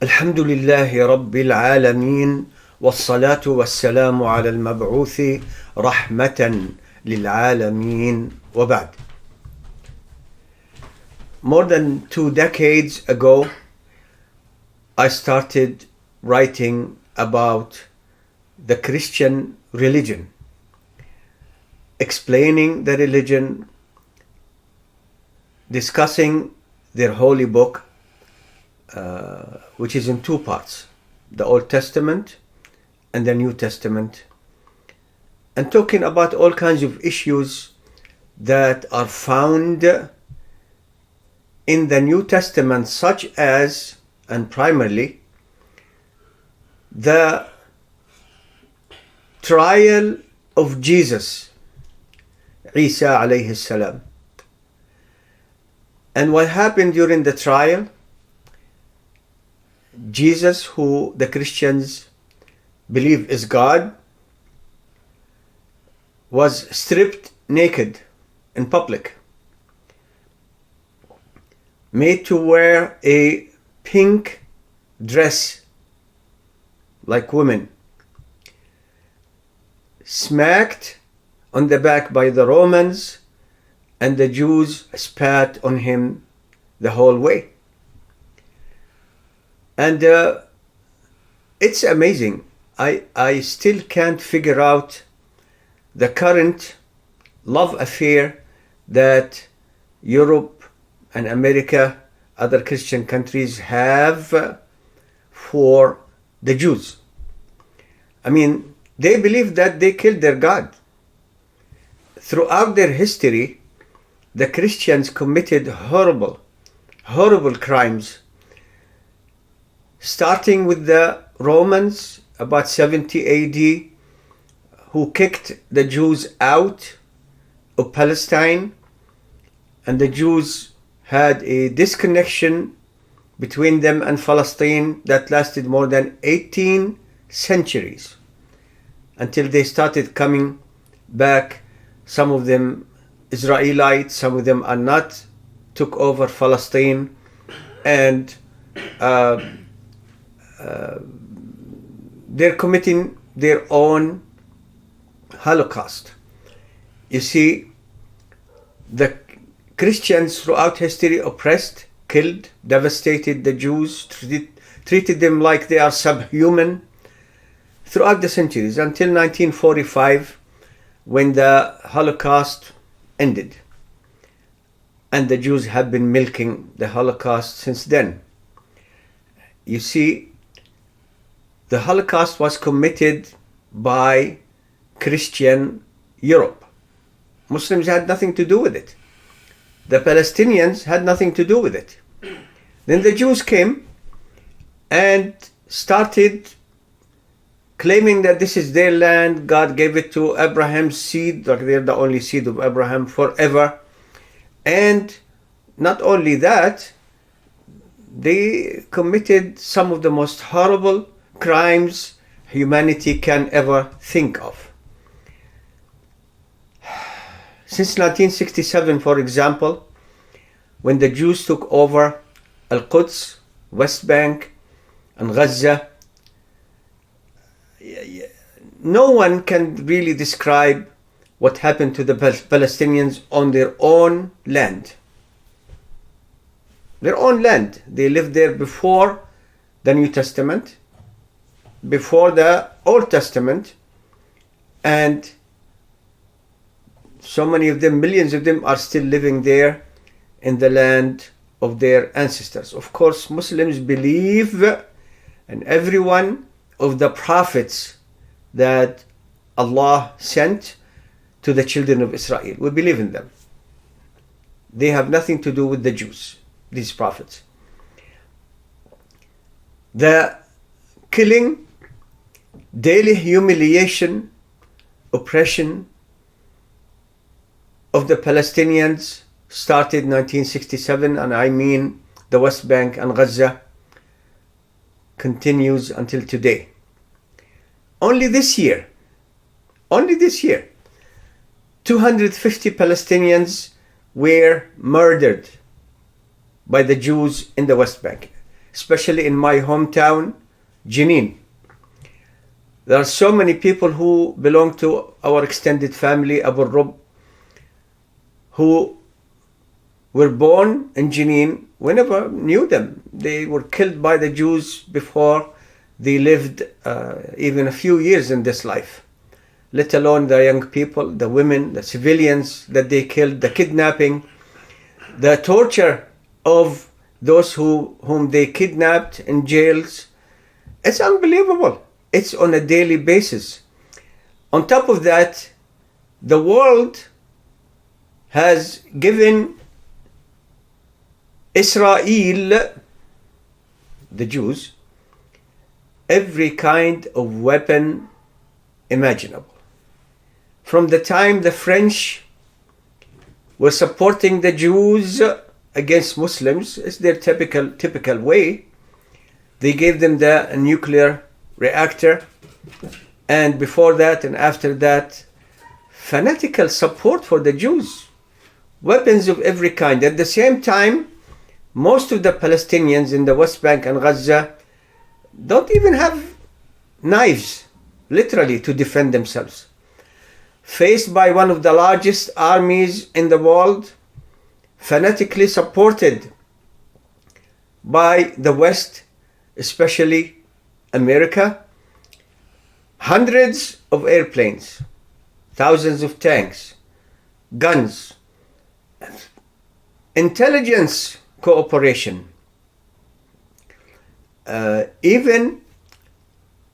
الحمد لله رب العالمين والصلاة والسلام على المبعوث رحمة للعالمين وبعد. More than 2 decades ago, I started writing about the Christian religion, explaining the religion, discussing their holy book, which is in 2 parts, the Old Testament and the New Testament, and talking about all kinds of issues that are found in the New Testament, such as, and primarily, the trial of Jesus, Isa alayhi salam, and what happened during the trial. Jesus, who the Christians believe is God, was stripped naked in public, made to wear a pink dress like women, smacked on the back by the Romans, and the Jews spat on him the whole way. And it's amazing. I still can't figure out the current love affair that Europe and America, other Christian countries have for the Jews. I mean, they believe that they killed their God. Throughout their history, the Christians committed horrible crimes, starting with the Romans about 70 AD, who kicked the Jews out of Palestine, and the Jews had a disconnection between them and Palestine that lasted more than 18 centuries until they started coming back. Some of them Israelites, some of them are not, took over Palestine, and they're committing their own Holocaust. You see, the Christians throughout history oppressed, killed, devastated the Jews, treated them like they are subhuman throughout the centuries until 1945, when the Holocaust ended. And the Jews have been milking the Holocaust since then. You see, the Holocaust was committed by Christian Europe. Muslims had nothing to do with it. The Palestinians had nothing to do with it. Then the Jews came and started claiming that this is their land. God gave it to Abraham's seed, like they're the only seed of Abraham forever. And not only that, they committed some of the most horrible crimes humanity can ever think of. Since 1967, for example, when the Jews took over Al-Quds, West Bank, and Gaza, no one can really describe what happened to the Palestinians on their own land. Their own land. They lived there before the New Testament, before the Old Testament, and so many of them, millions of them, are still living there in the land of their ancestors. Of course, Muslims believe in every one of the prophets that Allah sent to the children of Israel. We believe in them. They have nothing to do with the Jews, these prophets. The killing, daily humiliation, oppression of the Palestinians started in 1967, and I mean the West Bank and Gaza, continues until today. Only this year, 250 Palestinians were murdered by the Jews in the West Bank. especially in my hometown, Jenin. There are so many people who belong to our extended family, Abualrub, who were born in Jenin. We never knew them. They were killed by the Jews before they lived even a few years in this life, let alone the young people, the women, the civilians that they killed, the kidnapping, the torture of those whom they kidnapped in jails. It's unbelievable. It's on a daily basis. On top of that, the world has given Israel, the Jews, every kind of weapon imaginable. From the time the French were supporting the Jews against Muslims, it's their typical way. They gave them the nuclear reactor, and before that and after that, fanatical support for the Jews, weapons of every kind. At the same time, most of the Palestinians in the West Bank and Gaza don't even have knives, literally, to defend themselves. Faced by one of the largest armies in the world, fanatically supported by the West, especially America, hundreds of airplanes, thousands of tanks, guns, intelligence cooperation. Even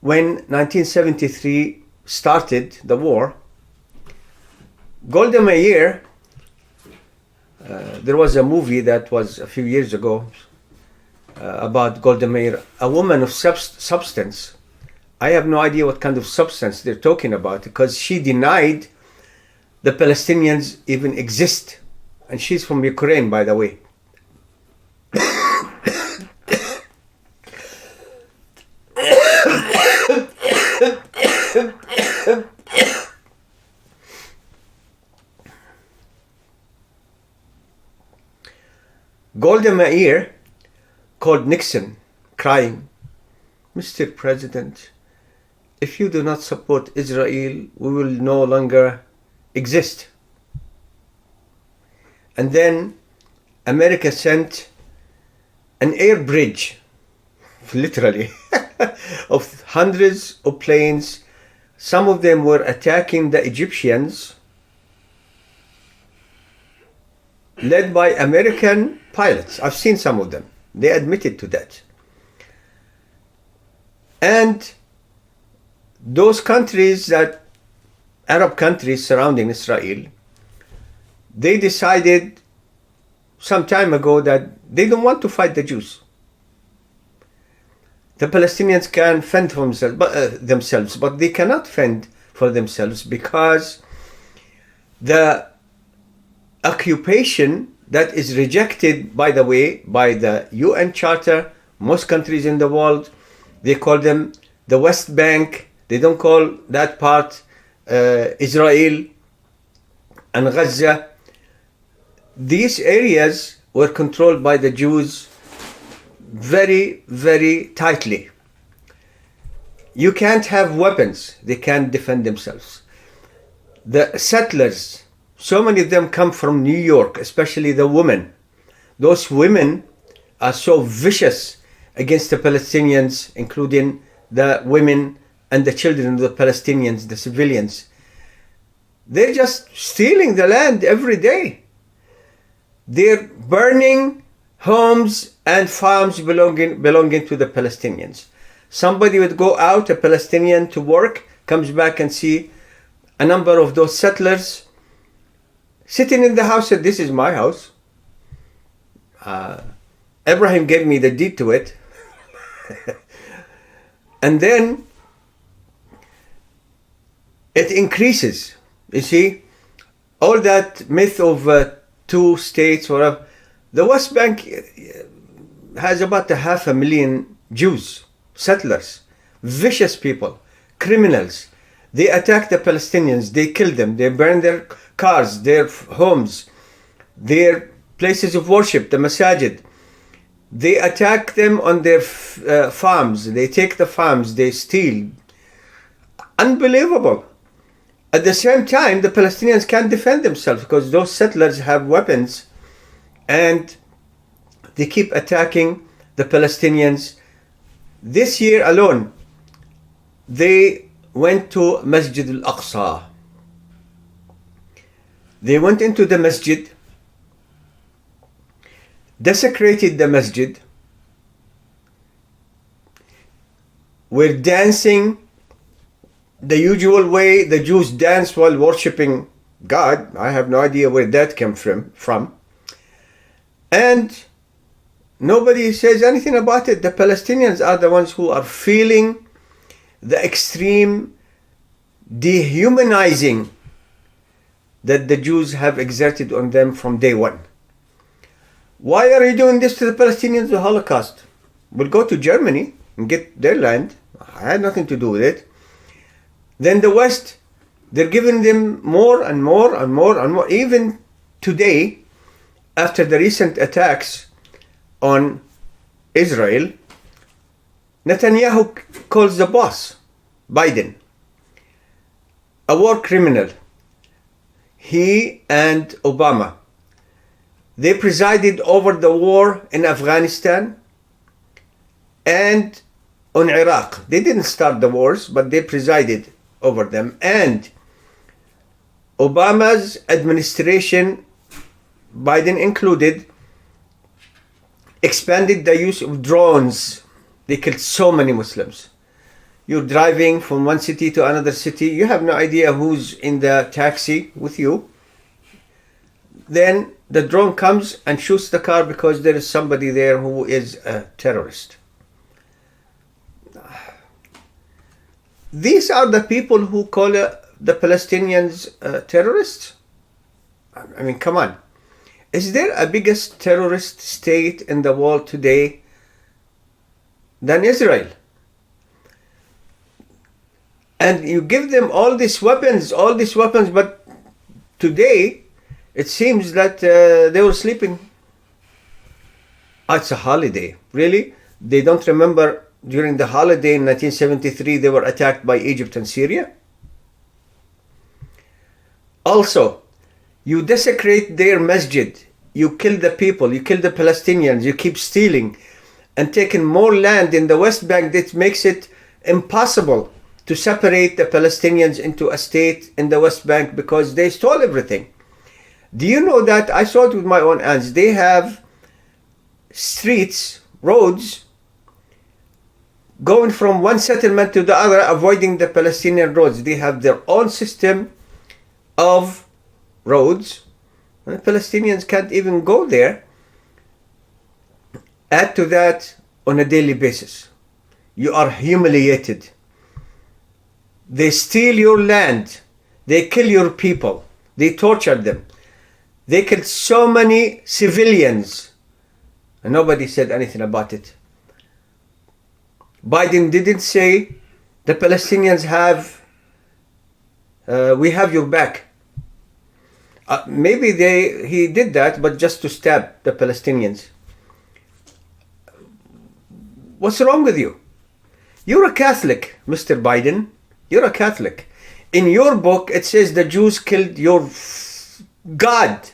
when 1973 started the war, Golda Meir, there was a movie that was a few years ago about Golda Meir, a woman of substance. I have no idea what kind of substance they're talking about, because she denied the Palestinians even exist. And she's from Ukraine, by the way. Golda Meir called Nixon, crying, "Mr. President, if you do not support Israel, we will no longer exist." And then America sent an air bridge, literally, of hundreds of planes. Some of them were attacking the Egyptians, led by American pilots. I've seen some of them. They admitted to that. And those countries, Arab countries surrounding Israel, they decided some time ago that they don't want to fight the Jews. The Palestinians can fend for themselves, but they cannot fend for themselves because the occupation that is rejected, by the way, by the UN Charter, most countries in the world, they call them the West Bank. They don't call that part Israel and Gaza. These areas were controlled by the Jews very, very tightly. You can't have weapons. They can't defend themselves. The settlers, so many of them come from New York, especially the women. Those women are so vicious against the Palestinians, including the women and the children of the Palestinians, the civilians. They're just stealing the land every day. They're burning homes and farms belonging to the Palestinians. Somebody would go out, a Palestinian, to work, comes back and see a number of those settlers sitting in the house, said, "This is my house. Abraham gave me the deed to it." And then it increases. You see, all that myth of two states, whatever. The West Bank has about 500,000 Jews, settlers, vicious people, criminals. They attack the Palestinians, they kill them, they burn their cars, their homes, their places of worship, the masajid. They attack them on their farms. They take the farms. They steal. Unbelievable. At the same time, the Palestinians can't defend themselves because those settlers have weapons and they keep attacking the Palestinians. This year alone, they went to Masjid al-Aqsa. They went into the masjid, desecrated the masjid, were dancing the usual way the Jews dance while worshipping God. I have no idea where that came from. And nobody says anything about it. The Palestinians are the ones who are feeling the extreme dehumanizing that the Jews have exerted on them from day one. Why are you doing this to the Palestinians? The Holocaust. We'll go to Germany and get their land. I had nothing to do with it. Then the West, they're giving them more and more and more and more. Even today, after the recent attacks on Israel, Netanyahu calls the boss, Biden, a war criminal. He and Obama, they presided over the war in Afghanistan and on Iraq. They didn't start the wars, but they presided over them. And Obama's administration, Biden included, expanded the use of drones. They killed so many Muslims. You're driving from one city to another city. You have no idea who's in the taxi with you. Then the drone comes and shoots the car because there is somebody there who is a terrorist. These are the people who call the Palestinians terrorists? I mean, come on. Is there a biggest terrorist state in the world today than Israel? And you give them all these weapons, but today it seems that they were sleeping. It's a holiday. Really? They don't remember during the holiday in 1973 they were attacked by Egypt and Syria? Also, you desecrate their masjid. You kill the people. You kill the Palestinians. You keep stealing and taking more land in the West Bank. That makes it impossible to separate the Palestinians into a state in the West Bank because they stole everything. Do you know that? I saw it with my own eyes. They have streets, roads, going from one settlement to the other, avoiding the Palestinian roads. They have their own system of roads. And the Palestinians can't even go there. Add to that on a daily basis. You are humiliated. They steal your land. They kill your people. They torture them. They killed so many civilians. And nobody said anything about it. Biden didn't say the Palestinians we have your back. Maybe he did that, but just to stab the Palestinians. What's wrong with you? You're a Catholic, Mr. Biden. You're a Catholic. In your book, it says the Jews killed your God.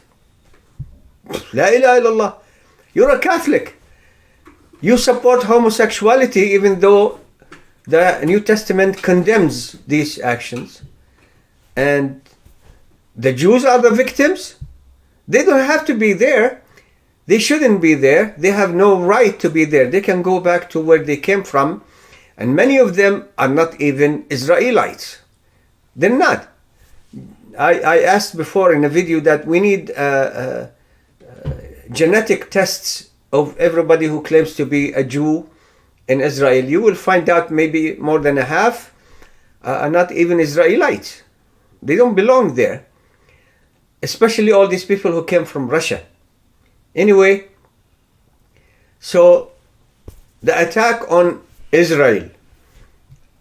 La ilaha illallah. You're a Catholic. You support homosexuality even though the New Testament condemns these actions. And the Jews are the victims. They don't have to be there. They shouldn't be there. They have no right to be there. They can go back to where they came from. And many of them are not even Israelites. They're not. I asked before in a video that we need genetic tests of everybody who claims to be a Jew in Israel. You will find out maybe more than a half are not even Israelites. They don't belong there. Especially all these people who came from Russia. Anyway, so the attack on Israel,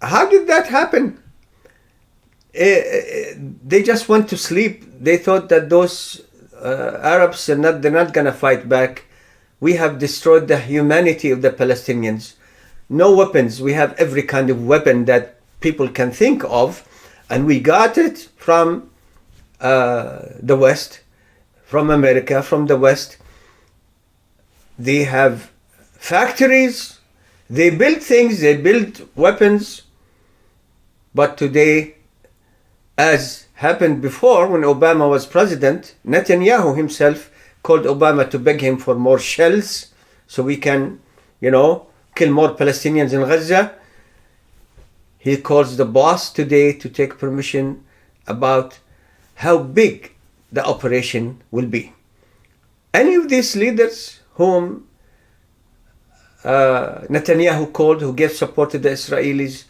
how did that happen? They just went to sleep. They thought that those Arabs they're not gonna fight back, we have destroyed the humanity of the Palestinians. No weapons. We have every kind of weapon that people can think of, and we got it from the West, from America, from the West. They have factories, they build things, they build weapons. But today, as happened before when Obama was president, Netanyahu himself called Obama to beg him for more shells so we can, kill more Palestinians in Gaza. He calls the boss today to take permission about how big the operation will be. Any of these leaders whom Netanyahu called, who gave support to the Israelis,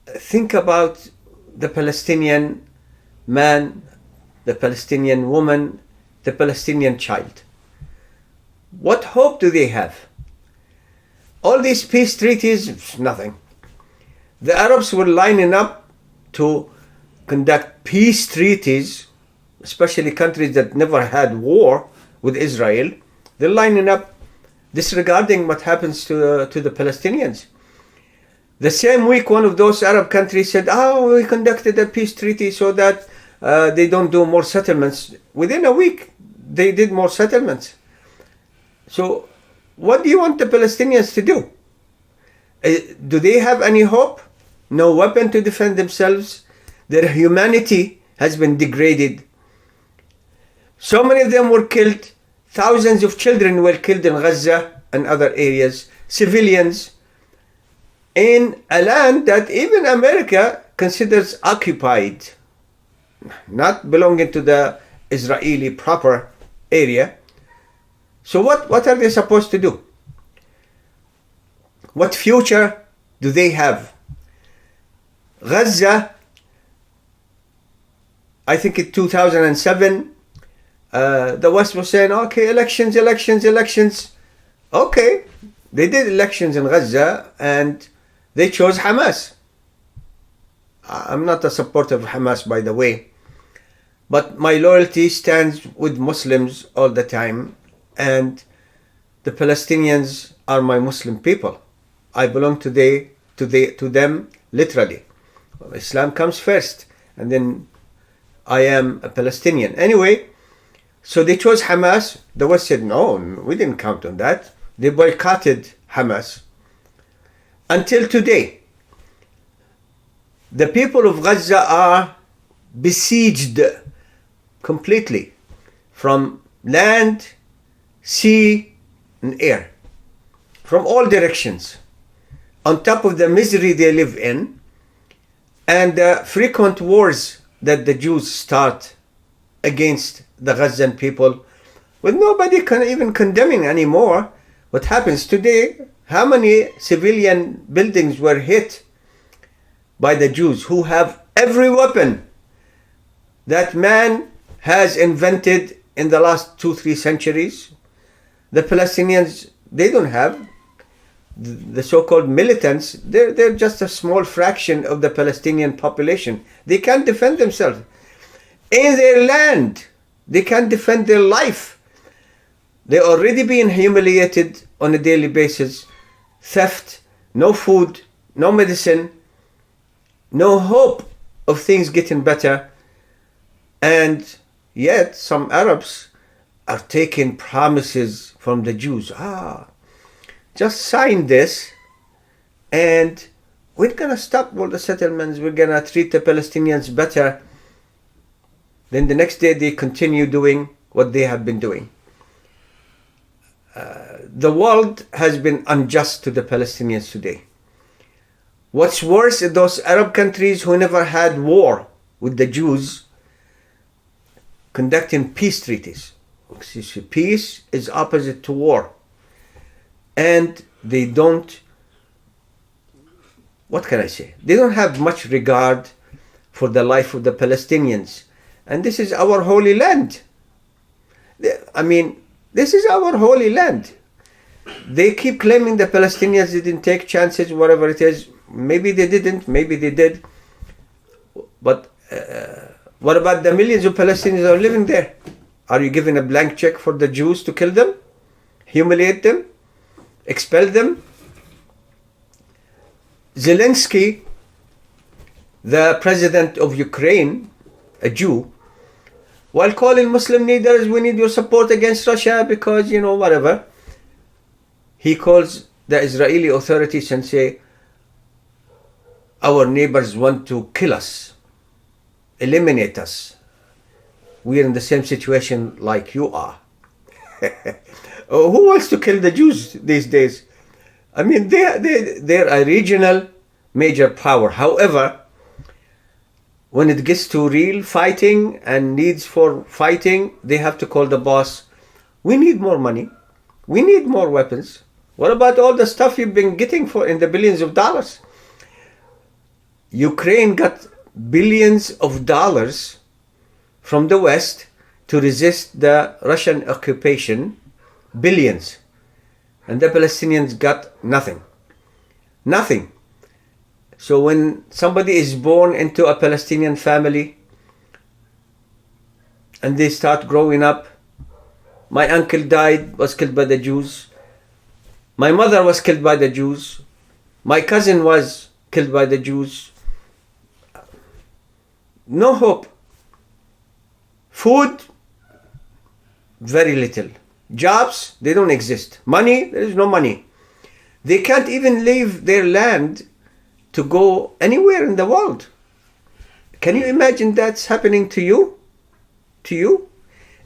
think about the Palestinian man, the Palestinian woman, the Palestinian child. What hope do they have? All these peace treaties, nothing. The Arabs were lining up to conduct peace treaties, especially countries that never had war with Israel. They're lining up, disregarding what happens to the Palestinians. The same week, one of those Arab countries said, we conducted a peace treaty so that they don't do more settlements. Within a week, they did more settlements. So what do you want the Palestinians to do? Do they have any hope? No weapon to defend themselves. Their humanity has been degraded. So many of them were killed. Thousands of children were killed in Gaza and other areas. Civilians in a land that even America considers occupied, not belonging to the Israeli proper area. So what are they supposed to do? What future do they have? Gaza, I think in 2007, the West was saying, okay, elections. Okay, they did elections in Gaza and they chose Hamas. I'm not a supporter of Hamas, by the way, but my loyalty stands with Muslims all the time, and the Palestinians are my Muslim people. I belong to them literally. Islam comes first, and then I am a Palestinian. Anyway, so they chose Hamas. The West said, no, we didn't count on that. They boycotted Hamas. Until today, the people of Gaza are besieged completely from land, sea, and air, from all directions, on top of the misery they live in and the frequent wars that the Jews start against the Gazan people, with nobody even condemning anymore what happens today. How many civilian buildings were hit by the Jews, who have every weapon that man has invented in the last 2-3 centuries? The Palestinians, they don't have. The so-called militants, they're just a small fraction of the Palestinian population. They can't defend themselves. In their land, they can't defend their life. They're already being humiliated on a daily basis. Theft, no food, no medicine, no hope of things getting better. And yet some Arabs are taking promises from the Jews. Just sign this and we're going to stop all the settlements. We're going to treat the Palestinians better. Then the next day they continue doing what they have been doing. The world has been unjust to the Palestinians today. What's worse is those Arab countries who never had war with the Jews conducting peace treaties. Peace is opposite to war. And they don't, what can I say? They don't have much regard for the life of the Palestinians. And this is our holy land. This is our holy land. They keep claiming the Palestinians didn't take chances, whatever it is. Maybe they didn't, maybe they did. But what about the millions of Palestinians who are living there? Are you giving a blank check for the Jews to kill them? humiliate them, expel them. Zelensky, the president of Ukraine, a Jew, while calling Muslim leaders, we need your support against Russia because, whatever, he calls the Israeli authorities and say, our neighbors want to kill us, eliminate us. We are in the same situation like you are. Who wants to kill the Jews these days? I mean, they're a regional major power. However, when it gets to real fighting and needs for fighting, they have to call the boss. We need more money. We need more weapons. What about all the stuff you've been getting for in the billions of dollars? Ukraine got billions of dollars from the West to resist the Russian occupation. Billions. And the Palestinians got nothing. Nothing. So when somebody is born into a Palestinian family and they start growing up, my uncle died, was killed by the Jews. My mother was killed by the Jews. My cousin was killed by the Jews. No hope. Food, very little. Jobs, they don't exist. Money, there is no money. They can't even leave their land to go anywhere in the world. Can you imagine that's happening to you? To you?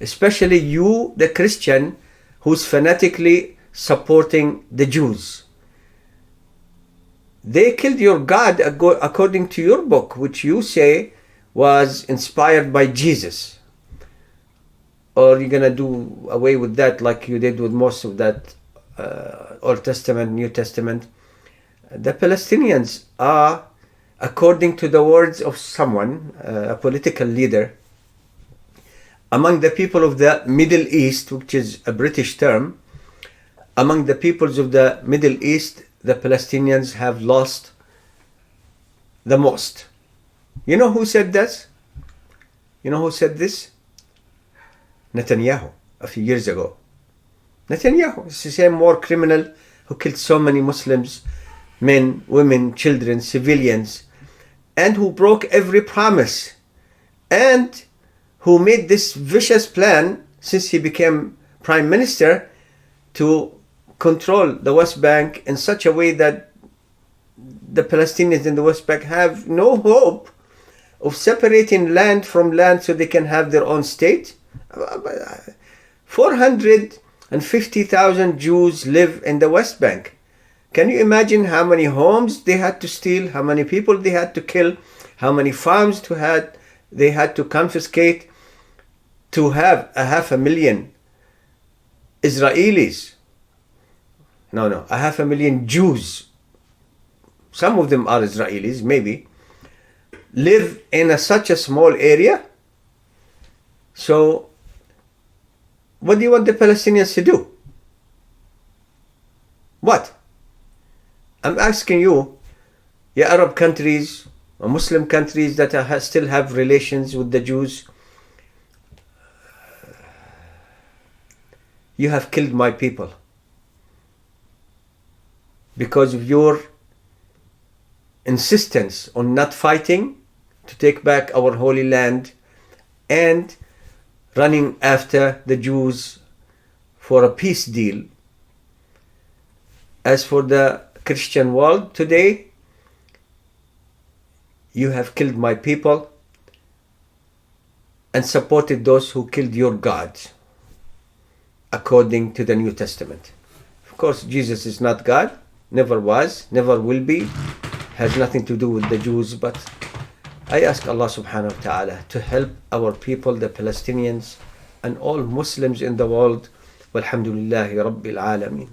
Especially you, the Christian, who's fanatically supporting the Jews. They killed your God according to your book, which you say was inspired by Jesus. Or you're going to do away with that like you did with most of that Old Testament, New Testament. The Palestinians are, according to the words of someone, a political leader, among the people of the Middle East, which is a British term, among the peoples of the Middle East, the Palestinians have lost the most. You know who said this? You know who said this? Netanyahu, a few years ago. Netanyahu is the same war criminal who killed so many Muslims, men, women, children, civilians, and who broke every promise, and who made this vicious plan since he became prime minister to control the West Bank in such a way that the Palestinians in the West Bank have no hope of separating land from land so they can have their own state. 450,000 Jews live in the West Bank. Can you imagine how many homes they had to steal, how many people they had to kill, how many farms they had to confiscate to have 500,000 Israelis? No, 500,000 Jews. Some of them are Israelis, maybe, live in such a small area. So, what do you want the Palestinians to do? What? I'm asking you, Arab countries, or Muslim countries that still have relations with the Jews, you have killed my people because of your insistence on not fighting to take back our holy land and running after the Jews for a peace deal. As for the Christian world today, you have killed my people and supported those who killed your God according to the New Testament. Of course, Jesus is not God, never was, never will be, has nothing to do with the Jews, but I ask Allah subhanahu wa ta'ala to help our people, the Palestinians, and all Muslims in the world. Walhamdulillahi Rabbil Alameen.